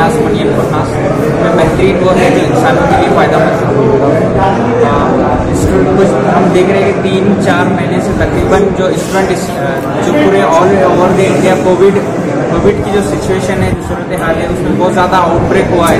नास मनियम नास में बेहतरीन वो है जो इंसानों के लिए फ़ायदेमंद कुछ हम देख रहे हैं कि 3-4 महीने से तकरीबन जो स्टूडेंट जो पूरे all over the India Covid की जो सिचुएशन है, जो सूरत हाल है, उसमें बहुत ज़्यादा आउटब्रेक हुआ है,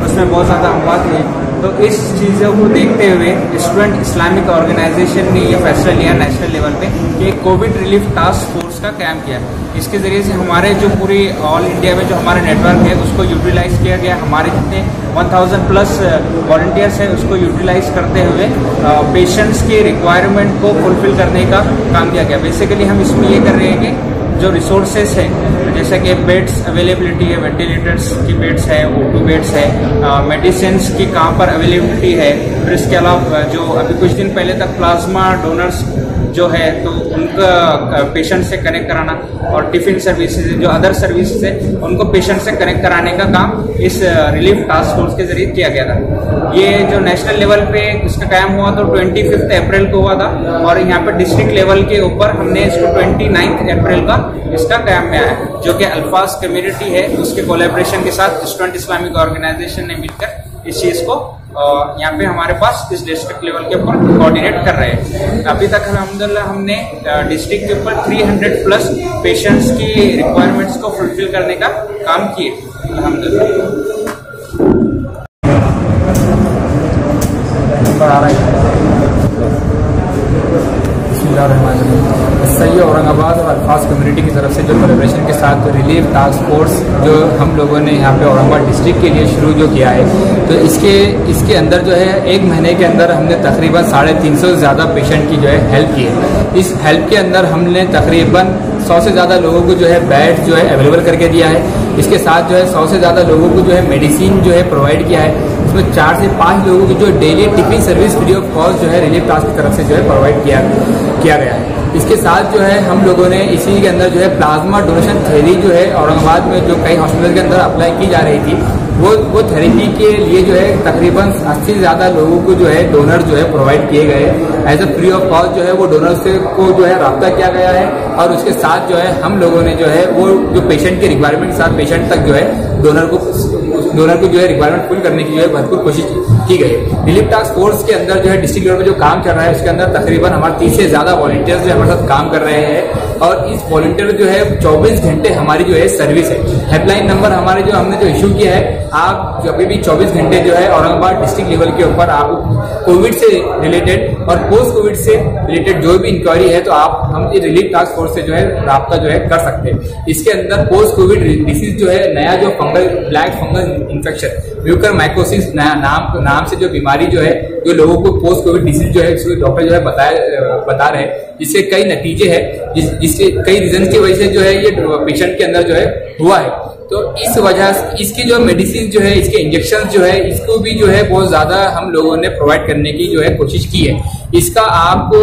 उसमें बहुत ज़्यादा अमवात हुए। तो इस चीज़ों को देखते हुए स्टूडेंट इस्लामिक ऑर्गेनाइजेशन ने ये फैसला लिया नेशनल लेवल पे कि एक कोविड रिलीफ टास्क फोर्स का कायम किया। इसके ज़रिए से हमारे जो पूरी ऑल इंडिया में जो हमारा नेटवर्क है उसको यूटिलाइज़ किया गया। हमारे जितने 1000+ वॉलंटियर्स हैं उसको यूटिलाइज़ करते हुए पेशेंट्स की रिक्वायरमेंट को फुलफ़िल करने का काम किया गया। बेसिकली हम इसमें ये कर रहे हैं कि जो रिसोर्सेस है, जैसे कि बेड्स अवेलेबिलिटी है, वेंटिलेटर्स की बेड्स है, O2 बेड्स है, मेडिसिन की कहाँ पर अवेलेबिलिटी है, फिर इसके अलावा जो अभी कुछ दिन पहले तक प्लाज्मा डोनर्स जो है तो उनका पेशेंट से कनेक्ट कराना, और टिफ़िन सर्विसेज जो अदर सर्विसेज है उनको पेशेंट से कनेक्ट कराने का काम इस रिलीफ टास्क फोर्स के जरिए किया गया था। ये जो नेशनल लेवल पे इसका कायम हुआ तो 25 अप्रैल को हुआ था, और यहाँ पे डिस्ट्रिक्ट लेवल के ऊपर हमने इसको 29 अप्रैल का इसका कायम में आया, जो कि अल्फाज कम्युनिटी है उसके कोलैबोरेशन के साथ स्टूडेंट इस्लामिक ऑर्गेनाइजेशन ने मिलकर इस चीज़ को यहाँ पे हमारे पास इस डिस्ट्रिक्ट लेवल के ऊपर कोऑर्डिनेट कर रहे हैं। अभी तक अल्हम्दुलिल्लाह हमने डिस्ट्रिक्ट के ऊपर 300+ पेशेंट्स की रिक्वायरमेंट्स को फुलफिल करने का काम किए अल्हम्दुलिल्लाह। सही औरंगाबाद और अल्फाज कम्युनिटी की तरफ से जो कोलैबोरेशन के साथ रिलीफ टास्क फोर्स जो हम लोगों ने यहाँ पे औरंगाबाद डिस्ट्रिक्ट के लिए शुरू जो किया है, तो इसके अंदर जो है 1 महीने के अंदर हमने तकरीबन 350 से ज़्यादा पेशेंट की जो है हेल्प की है। इस हेल्प के अंदर हमने तकरीबन 100 से ज़्यादा लोगों को जो है बेड जो है अवेलेबल करके दिया है। इसके साथ जो है 100 से ज़्यादा लोगों को जो है मेडिसिन जो है प्रोवाइड किया है। इसमें 4 से 5 लोगों की जो daily tiffin service free of cost जो है रिलीफ टास्क की तरफ से जो है प्रोवाइड किया गया है। इसके साथ जो है हम लोगों ने इसी के अंदर जो है प्लाज्मा डोनेशन थेरेपी जो है औरंगाबाद में जो कई हॉस्पिटल के अंदर अप्लाई की जा रही थी, वो थेरेपी के लिए जो है तकरीबन 80 से ज़्यादा लोगों को जो है डोनर जो है प्रोवाइड किए गए as a free of cost जो है वो डोनर से को जो है रब्ता किया गया है। और उसके साथ जो है हम लोगों ने जो है वो जो पेशेंट की रिक्वायरमेंट के साथ पेशेंट तक जो है डोनर को जो है रिक्वायरमेंट फुल करने की जो है भरपूर कोशिश की गई। रिलीफ टास्क फोर्स के अंदर जो है डिस्ट्रिक्ट लेवल में जो काम चल रहा है उसके अंदर तकरीबन हमारे 30 से ज़्यादा वॉलंटियर्स जो हमारे साथ काम कर रहे हैं, और इस वॉलंटियर जो है 24 घंटे हमारी जो है सर्विस है। हेल्पलाइन नंबर हमारे जो हमने जो इशू किया है, आप जब भी 24 घंटे जो है औरंगाबाद डिस्ट्रिक्ट लेवल के ऊपर आप कोविड से रिलेटेड और पोस्ट कोविड से रिलेटेड जो भी इंक्वायरी है तो आप हम रिलीफ टास्क फोर्स से जो है राब्ता जो है कर सकते हैं। इसके अंदर पोस्ट कोविड डिसीज जो है नया जो ब्लैक फंगल इन्फेक्शन म्यूकरमाइकोसिस नाम से जो बीमारी जो है जो लोगों को पोस्ट कोविड डिसीज जो है इसको डॉक्टर जो है बता रहे हैं, जिससे कई नतीजे हैं, जिससे कई रीजन की वजह से जो है ये पेशेंट के अंदर जो है हुआ है। तो इस वजह से इसकी जो मेडिसिन जो है इसके इंजेक्शन जो है इसको भी जो है बहुत ज़्यादा हम लोगों ने प्रोवाइड करने की जो है कोशिश की है। इसका आपको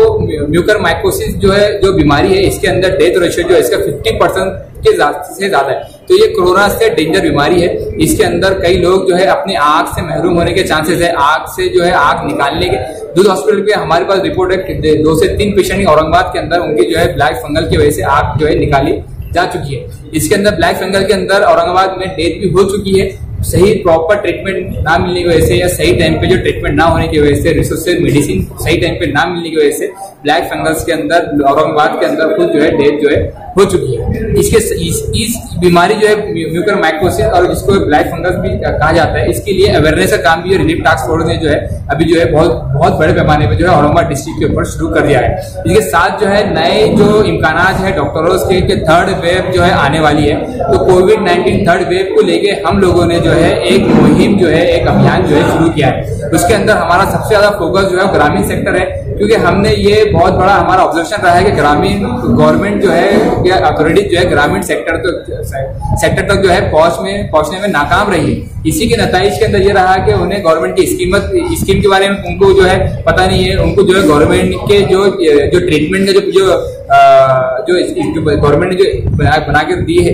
म्यूकरमाइकोसिस जो है जो बीमारी है इसके अंदर डेथ रेशियो जो है इसका 50% से ज़्यादा है। तो ये कोरोना से डेंजर बीमारी है। इसके अंदर कई लोग जो है अपनी आँख से महरूम होने के चांसेस है। आँख से जो है आँख निकालने के दूध हॉस्पिटल पे हमारे पास रिपोर्ट है 2 से 3 पेशेंट औरंगाबाद के अंदर उनकी जो है ब्लैक फंगल की वजह से आँख जो है निकाली जा चुकी है। इसके अंदर ब्लैक फंगल के अंदर औरंगाबाद में डेथ भी हो चुकी है। सही प्रॉपर ट्रीटमेंट ना मिलने की वजह से या सही टाइम पे जो ट्रीटमेंट ना होने की वजह से रिसोर्सेज मेडिसिन सही टाइम पे ना मिलने की वजह से ब्लैक फंगल्स के अंदर औरंगाबाद के अंदर खुद जो है डेथ जो है हो चुकी है। इस बीमारी जो है म्यूकरमाइकोसिस और जिसको ब्लैक फंगस भी कहा जाता है, इसके लिए अवेयरनेस का काम भी रिलीफ टास्क फोर्स ने जो है अभी जो है बहुत बड़े पैमाने पर जो है औरंगाबाद डिस्ट्रिक्ट के ऊपर शुरू कर दिया है। इसके साथ जो है नए जो इम्कानात है डॉक्टरों के थर्ड वेव जो है आने वाली है, तो कोविड-19 थर्ड वेव को लेके हम लोगों ने जो है एक मुहिम जो है एक अभियान जो है शुरू किया है। उसके अंदर हमारा सबसे ज्यादा फोकस जो है ग्रामीण सेक्टर है, क्योंकि हमने ये बहुत बड़ा हमारा ऑब्जर्वेशन रहा है कि ग्रामीण गवर्नमेंट जो है या अथॉरिटी जो है ग्रामीण सेक्टर तक जो है पहुंचने में नाकाम रही है। इसी के नतीजे के अंदर ये रहा कि उन्हें गवर्नमेंट की स्कीम के बारे में उनको जो है पता नहीं है। उनको जो है गवर्नमेंट के जो ट्रीटमेंट का जो जो गवर्नमेंट ने जो बना के दी है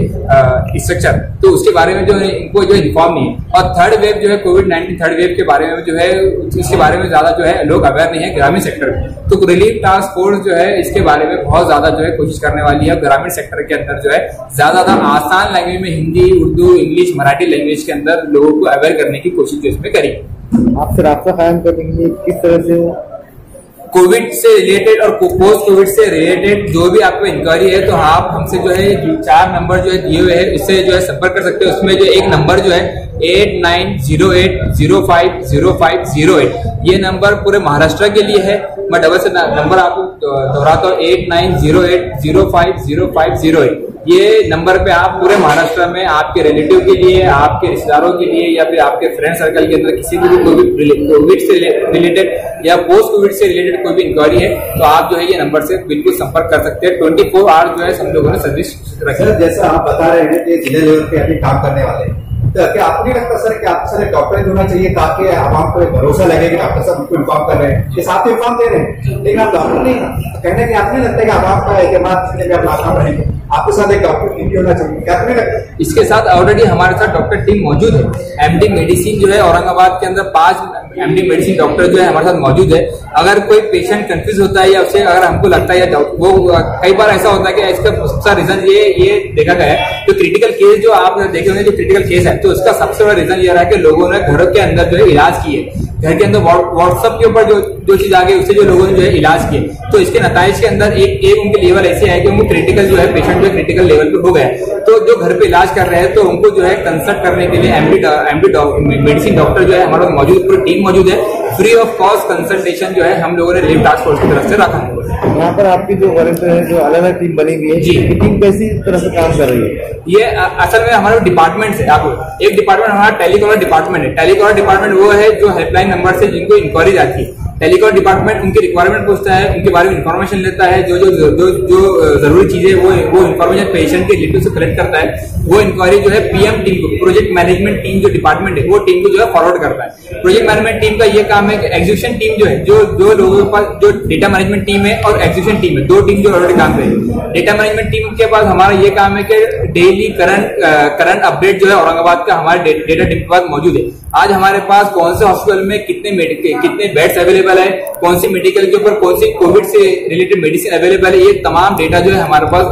स्ट्रक्चर, तो उसके बारे में जो है इनको जो इन्फॉर्म नहीं है। और थर्ड वेव जो है कोविड-19 थर्ड वेव के बारे में जो है इसके बारे में ज्यादा जो है लोग अवेयर नहीं है ग्रामीण सेक्टर में। तो रिलीफ टास्क फोर्स जो है इसके बारे में बहुत ज्यादा जो है कोशिश करने वाली है। ग्रामीण सेक्टर के अंदर जो है ज्यादा आसान लैंग्वेज में हिंदी, उर्दू, इंग्लिश, मराठी लैंग्वेज के अंदर लोगों को अवेयर करने की कोशिश जो इसमें करी। आपसे रास्ता कायम करेंगे किस तरह से कोविड से रिलेटेड और पोस्ट कोविड से रिलेटेड जो भी आपको इंक्वायरी है, तो आप हमसे जो है 4 नंबर जो है दिए हुए हैं, इससे जो है संपर्क कर सकते हैं। उसमें जो एक नंबर जो है 8908050508, ये नंबर पूरे महाराष्ट्र के लिए है। मैं डबल से नंबर आपको दोहराता हूँ, 8908050508। ये नंबर पे आप पूरे महाराष्ट्र में आपके रिलेटिव के लिए, आपके रिश्तेदारों के लिए, या फिर आपके फ्रेंड सर्कल के अंदर किसी भी कोविड से रिलेटेड या पोस्ट कोविड से रिलेटेड कोई भी इंक्वायरी है, तो आप जो है ये नंबर से बिल्कुल संपर्क कर सकते हैं। 24 आवर जो है हम लोगों ने सर्विस रखी है। जैसा आप बता रहे हैं कि जिला लेवल पे अभी काम करने वाले हैं, तो क्या आपको नहीं लगता सर कि आपके साथ डॉक्टर होना चाहिए ताकि आवाम को भरोसा लगे कि डॉक्टर साहब हमको इन्फॉर्म कर रहे हैं, ये साथ में इन्फॉर्म दे रहे हैं, लेकिन आप डॉक्टर नहीं कहने की आपको नहीं लगता कि आवाम का एतमाद करने में आप काम रहेंगे, आपके साथ एक डॉक्टर टीम भी होना चाहिए, क्या आपको नहीं लगता? इसके साथ ऑलरेडी हमारे साथ डॉक्टर टीम मौजूद है। एमडी मेडिसिन जो है औरंगाबाद के अंदर 5 एमडी मेडिसिन डॉक्टर जो है हमारे साथ मौजूद है। अगर कोई पेशेंट कंफ्यूज होता है या उससे अगर हमको लगता है या वो कई बार ऐसा होता है कि इसका सबसे रीजन ये देखा गया है, तो क्रिटिकल केस जो आप देखे होंगे, जो क्रिटिकल केस है, तो उसका सबसे बड़ा रीजन ये रहा है कि लोगों ने घरों के अंदर जो है इलाज किए, घर के अंदर व्हाट्सएप के ऊपर जो चीज आ गई उससे जो लोगों ने जो है इलाज किए, तो इसके नताइज के अंदर एक उनके लेवल ऐसे है कि उनको क्रिटिकल जो है पेशेंट जो क्रिटिकल लेवल पे हो गया, तो जो घर पे इलाज कर रहे हैं तो उनको जो है कंसल्ट करने के लिए एमडी मेडिसिन डॉक्टर जो है हमारे मौजूद, पूरी टीम मौजूद है। फ्री ऑफ कॉस्ट कंसल्टेशन जो है हम लोगों ने रिलीफ टास्क फोर्स की तरफ से रखा है। यहाँ पर आपकी जो वॉलंटियर है, जो अलग अलग टीम बनी हुई है, जी, टीम कैसी तरह से काम कर रही है? ये असल में हमारे डिपार्टमेंट है। आपको एक डिपार्टमेंट हमारा टेलीकॉलर डिपार्टमेंट है। टेलीकॉलर डिपार्टमेंट वो है जो हेल्पलाइन नंबर से जिनको इंक्वायरी जाती है, टेलीकॉलर डिपार्टमेंट उनकी रिक्वायरमेंट पूछता है, उनके बारे में इन्फॉर्मेशन लेता है, जो जरूरी चीजें वो इन्फॉर्मेशन पेशेंट के रिलेटिव से कलेक्ट करता है। वो इंक्वायरी जो है पीएम टीम को, प्रोजेक्ट मैनेजमेंट टीम जो डिपार्टमेंट है, वो टीम को जो है फॉरवर्ड करता है। प्रोजेक्ट मैनेजमेंट टीम का ये काम है कि एग्जीक्यूशन टीम जो है, जो लोगों के पास जो डेटा मैनेजमेंट टीम है और एग्जीक्यूशन टीम है, 2 टीम जो ऑलरेडी काम करेगी। डेटा मैनेजमेंट टीम के पास हमारा ये काम है कि डेली करंट अपडेट जो है औरंगाबाद का हमारे डेटा टीम के पास मौजूद है। आज हमारे पास कौन से हॉस्पिटल में कितने बेड्स अवेलेबल है, कौन सी मेडिकल के ऊपर कौन सी कोविड से रिलेटेड मेडिसिन अवेलेबल है, ये तमाम डेटा जो है हमारे पास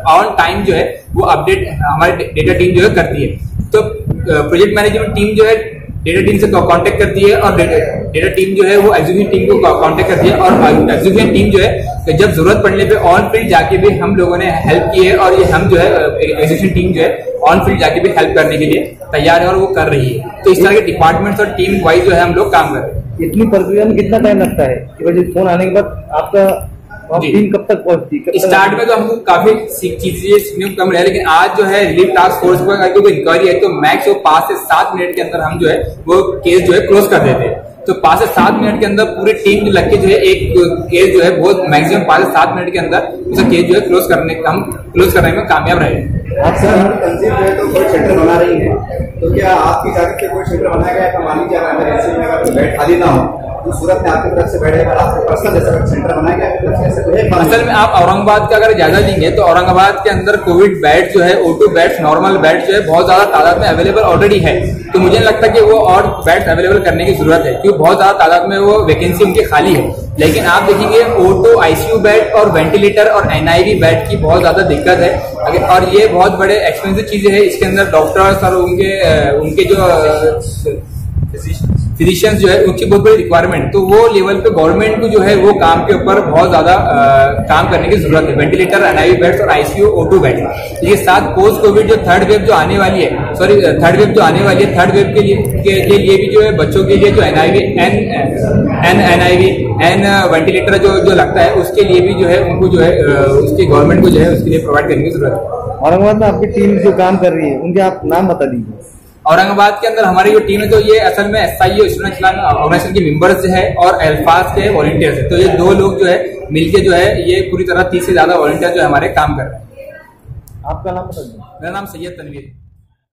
ऑन टाइम जो है वो अपडेट हमारी डेटा टीम जो है करती है। तो प्रोजेक्ट मैनेजमेंट टीम जो है डेटा टीम से कांटेक्ट करती है और डेटा टीम जो है वो एग्जीक्यूटिव टीम को कांटेक्ट करती है, और एग्जीक्यूटिव टीम जो है जब जरूरत पड़ने पे ऑन फील्ड जाके भी हम लोगों ने हेल्प की है, और ये हम जो है एग्जीक्यूटिव टीम जो है ऑन फील्ड जाके भी हेल्प करने के लिए तैयार है और वो कर रही है। तो इस तरह के डिपार्टमेंट्स और टीम वाइज जो है हम लोग काम कर रहे हैं। इतनी प्रक्रिया में कितना टाइम लगता है कि वजह फोन आने के बाद आपका टीम कब तक पहुंचती? स्टार्ट में तो हमको काफी चीजें सीखने को कम रहा है, लेकिन आज जो है रिलीफ टास्क फोर्स पर कोई इंक्वायरी है तो मैक्स वो 5 से 7 मिनट के अंदर हम जो है वो केस जो है क्लोज कर देते हैं। तो 5 से 7 मिनट के अंदर पूरी टीम लग के जो है एक केस जो है बहुत मैक्सिमम 5 से 7 मिनट के अंदर उसका केस जो है क्लोज करने में कामयाब रहे। आप सर तंजीम जो है तो कोई सेंटर बना रही है, तो क्या आपकी जाकर के कोई सेंटर बनाया गया है? मान लीजिए इमरजेंसी में अगर बेड खाली ना हो तो सूरत में आपकी तरफ से बैठेगा, आपको पर्सनल जैसा सेंटर बनाया गया? असल में आप औरंगाबाद का अगर ज्यादा लेंगे तो औरंगाबाद के अंदर कोविड बेड जो है, O2 बेड्स, नॉर्मल बेड जो है बहुत ज्यादा तादाद में अवेलेबल ऑलरेडी है। तो मुझे लगता है कि वो और बेड्स अवेलेबल करने की जरूरत है, क्योंकि बहुत ज्यादा तादाद में वो वैकेंसी उनकी खाली है। लेकिन आप देखेंगे O2 ICU बेड और वेंटिलेटर और NIV बेड की बहुत ज्यादा दिक्कत है, और ये बहुत बड़े एक्सपेंसिव चीजें है। इसके अंदर डॉक्टर्स और उनके जो फिजिशियंस जो है उनकी बहुत बड़ी रिक्वायरमेंट, तो वो लेवल पे गवर्नमेंट को जो है वो काम के ऊपर बहुत ज्यादा काम करने की जरूरत है। वेंटिलेटर, NIV बेड्स और ICU O2 बेड, ये साथ पोस्ट कोविड जो थर्ड वेव जो आने वाली है, थर्ड वेव के लिए भी जो है बच्चों के लिए जो NIV वेंटिलेटर जो लगता है उसके लिए भी जो है उनको जो है उसकी गवर्नमेंट को जो है उसके लिए प्रोवाइड करने की जरूरत है। औरंगाबाद में आपकी टीम जो काम कर रही है उनके आप नाम बता दीजिए। औरंगाबाद के अंदर हमारी जो टीम है तो ये असल में SIO स्टूडेंट ऑर्गेनाइजेशन के मेंबर्स है और अल्फाज के वॉलंटियर्स है। तो ये 2 लोग जो है मिलके जो है ये पूरी तरह 30 से ज्यादा वॉलंटियर जो हमारे काम कर रहे हैं। आपका नाम बता दीजिए। मेरा नाम सैयद तनवीर।